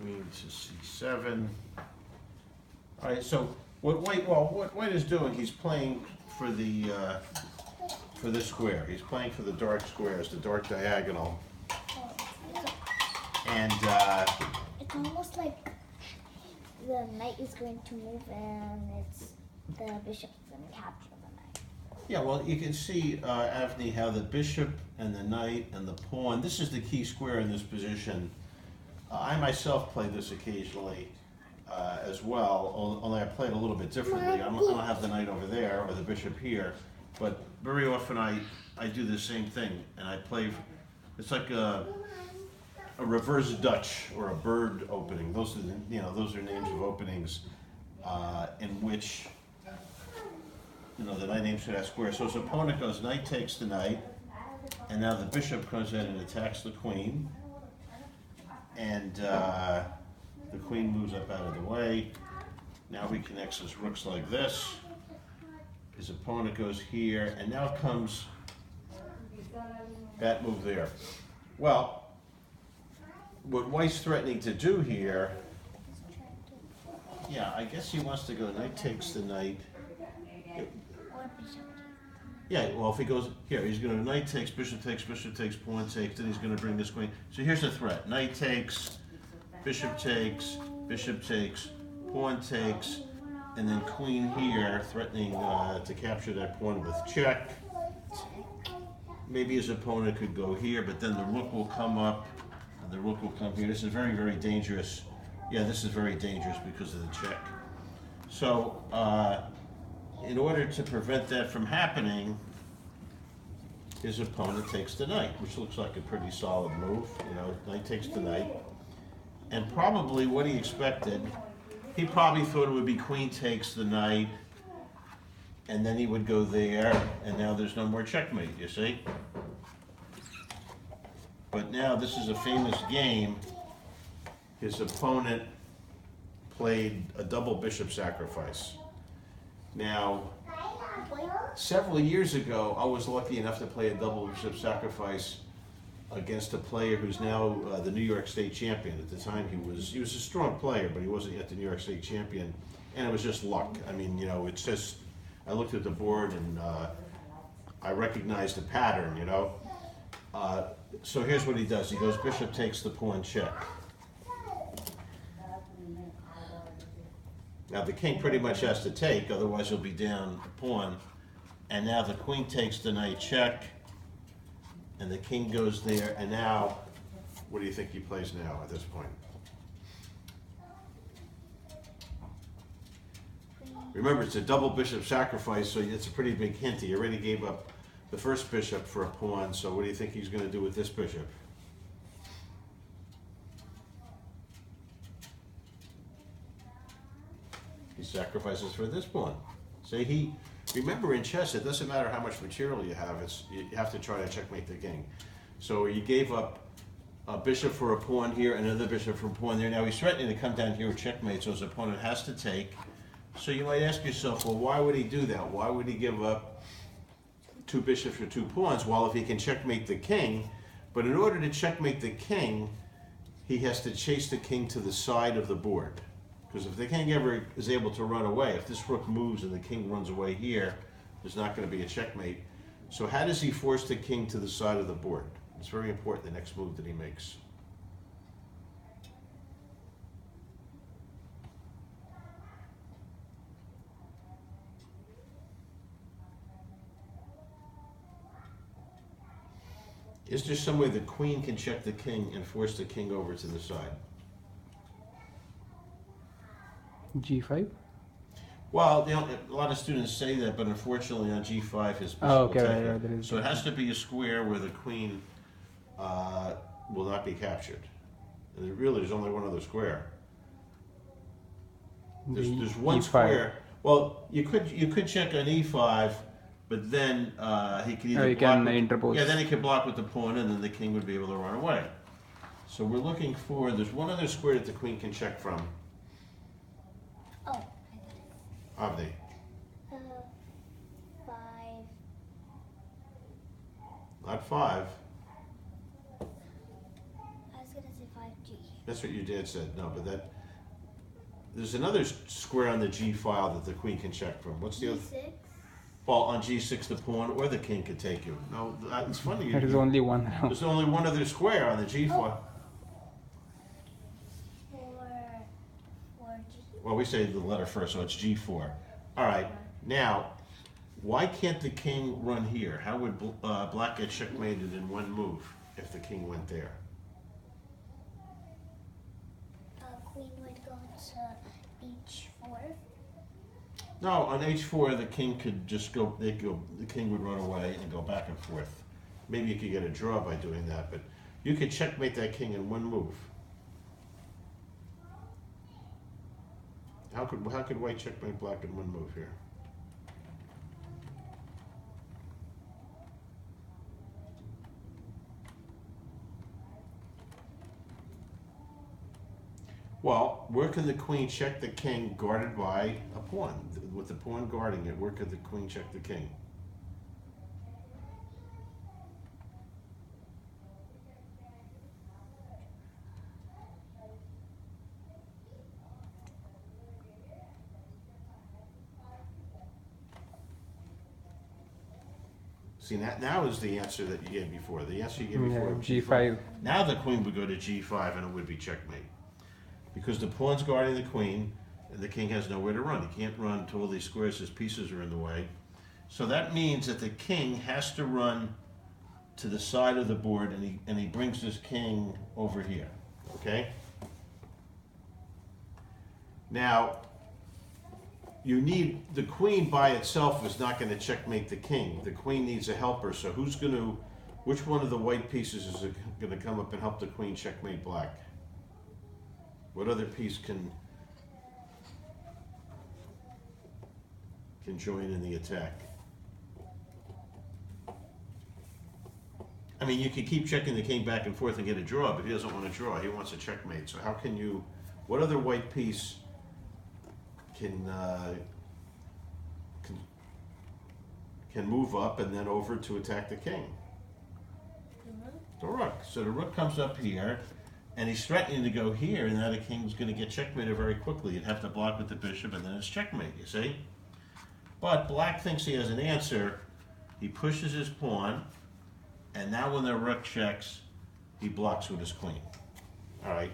queen to c7. All right, so what White is doing, he's playing for the square. He's playing for the dark squares, the dark diagonal. And it's almost like the knight is going to move and it's the bishop's going to capture the knight. yeah, well, you can see, Avni, how the bishop and the knight and the pawn, this is the key square in this position. I myself play this occasionally as well, only I play it a little bit differently. I don't have the knight over there or the bishop here, but very often I do the same thing, and I play, it's like a reverse Dutch or a bird opening. Those are those are names of openings in which the knight aims for that square. So his opponent goes knight takes the knight, and now the bishop comes in and attacks the queen, and the queen moves up out of the way. Now he connects his rooks like this. His opponent goes here, and now comes that move there. Well, what White's threatening to do here, yeah, I guess he wants to go knight takes the knight. Or bishop. Yeah, well, if he goes here, he's going to knight takes, bishop takes, pawn takes, then he's going to bring this queen. So here's the threat: knight takes, bishop takes, pawn takes, and then queen here, threatening to capture that pawn with check. Maybe his opponent could go here, but then the rook will come up, and the rook will come here. This is very, very dangerous. Yeah, this is very dangerous because of the check. So, in order to prevent that from happening, his opponent takes the knight, which looks like a pretty solid move. Knight takes the knight. And probably what he expected, he probably thought it would be queen takes the knight, and then he would go there, and now there's no more checkmate, you see? But now this is a famous game. His opponent played a double bishop sacrifice. Now, several years ago, I was lucky enough to play a double bishop sacrifice against a player who's now the New York State champion. At the time, he was a strong player, but he wasn't yet the New York State champion, and it was just luck. I mean, it's just, I looked at the board and I recognized a pattern, So here's what he does. He goes bishop takes the pawn check. Now the king pretty much has to take, otherwise he'll be down a pawn. And now the queen takes the knight check, and the king goes there, and now, what do you think he plays now at this point? Remember, it's a double bishop sacrifice, so it's a pretty big hint. He already gave up the first bishop for a pawn, so what do you think he's going to do with this bishop? He sacrifices for this pawn. See, remember in chess, it doesn't matter how much material you have, you have to try to checkmate the king. So he gave up a bishop for a pawn here, another bishop for a pawn there. Now he's threatening to come down here with checkmate, so his opponent has to take. So you might ask yourself, well, why would he do that? Why would he give up two bishops for two pawns? Well, if he can checkmate the king, but in order to checkmate the king, he has to chase the king to the side of the board. Because if the king ever is able to run away, if this rook moves and the king runs away here, there's not going to be a checkmate. So how does he force the king to the side of the board? It's very important, the next move that he makes. Is there some way the queen can check the king and force the king over to the side? G5? Well, a lot of students say that, but unfortunately on G5 his bishop Oh, okay, will take right, it. right, there is So it has to be a square where the queen will not be captured. And really, there's only one other square. There's one E5. square. Well, you could check on E5, but then he could either you block. can interpose. Yeah, then he could block with the pawn, and then the king would be able to run away. So we're looking for. There's one other square that the queen can check from. Oh, I got it. Avdi. 5. Not 5. I was gonna say 5G. That's what your dad said. No, but that there's another square on the G file that the queen can check from. What's the other? D6. Well, on G6, the pawn or the king could take you. No, it's funny. There is only one. There's only one other square on the G file. For G. Well, we say the letter first, so it's G4. All right. Now, why can't the king run here? How would black get checkmated in one move if the king went there? Queen would go to H4. No, on H4, the king could just go. The king would run away and go back and forth. Maybe you could get a draw by doing that, but you could checkmate that king in one move. How could white checkmate black in one move here? Well, where can the queen check the king guarded by a pawn? With the pawn guarding it, where could the queen check the king? See, now is the answer that you gave before. The answer you gave Yeah, before. G5. Now the queen would go to G5 and it would be checkmate. Because the pawn's guarding the queen and the king has nowhere to run. He can't run to all these squares, his pieces are in the way. So that means that the king has to run to the side of the board and he brings his king over here, okay? Now, you need, the queen by itself is not gonna checkmate the king. The queen needs a helper, so which one of the white pieces is gonna come up and help the queen checkmate black? What other piece can join in the attack? I mean, you could keep checking the king back and forth and get a draw, but he doesn't want to draw. He wants a checkmate. So how can you? What other white piece can move up and then over to attack the king? The rook. So the rook comes up here. And he's threatening to go here, and now the king's going to get checkmated very quickly. You'd have to block with the bishop, and then it's checkmate, you see? But black thinks he has an answer. He pushes his pawn, and now when the rook checks, he blocks with his queen. All right.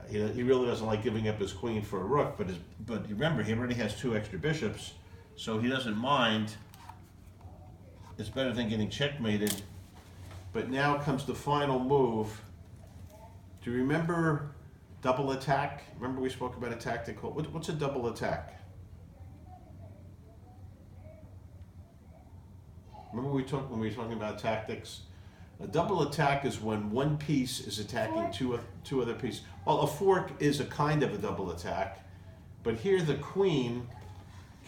He really doesn't like giving up his queen for a rook, but remember, he already has 2 extra bishops, so he doesn't mind. It's better than getting checkmated. But now comes the final move. Do you remember double attack? Remember we spoke about a tactic called, what's a double attack? Remember when we were talking about tactics? A double attack is when one piece is attacking two other pieces. Well, a fork is a kind of a double attack, but here the queen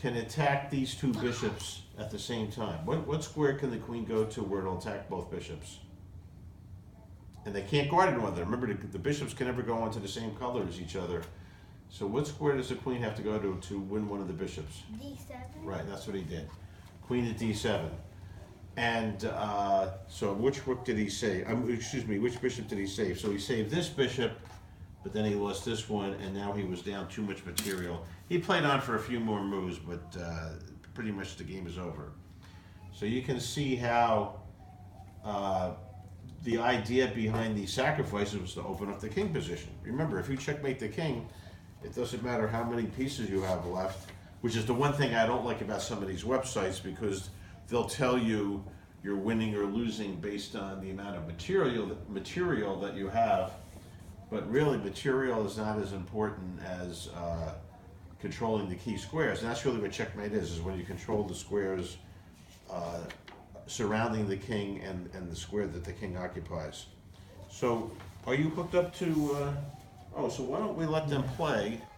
can attack these 2 bishops at the same time. What square can the queen go to where it'll attack both bishops? And they can't guard one another. Remember, the bishops can never go onto the same color as each other. So what square does the queen have to go to win one of the bishops? D7. Right, that's what he did. Queen at D7. And so which rook did he save? Which bishop did he save? So he saved this bishop, but then he lost this one, and now he was down too much material. He played on for a few more moves, but pretty much the game is over. So you can see how the idea behind these sacrifices was to open up the king position. Remember, if you checkmate the king, it doesn't matter how many pieces you have left, which is the one thing I don't like about some of these websites, because they'll tell you you're winning or losing based on the amount of material that you have, but really material is not as important as controlling the key squares. And that's really what checkmate is when you control the squares surrounding the king and the square that the king occupies. So are you hooked up to, so why don't we let them play?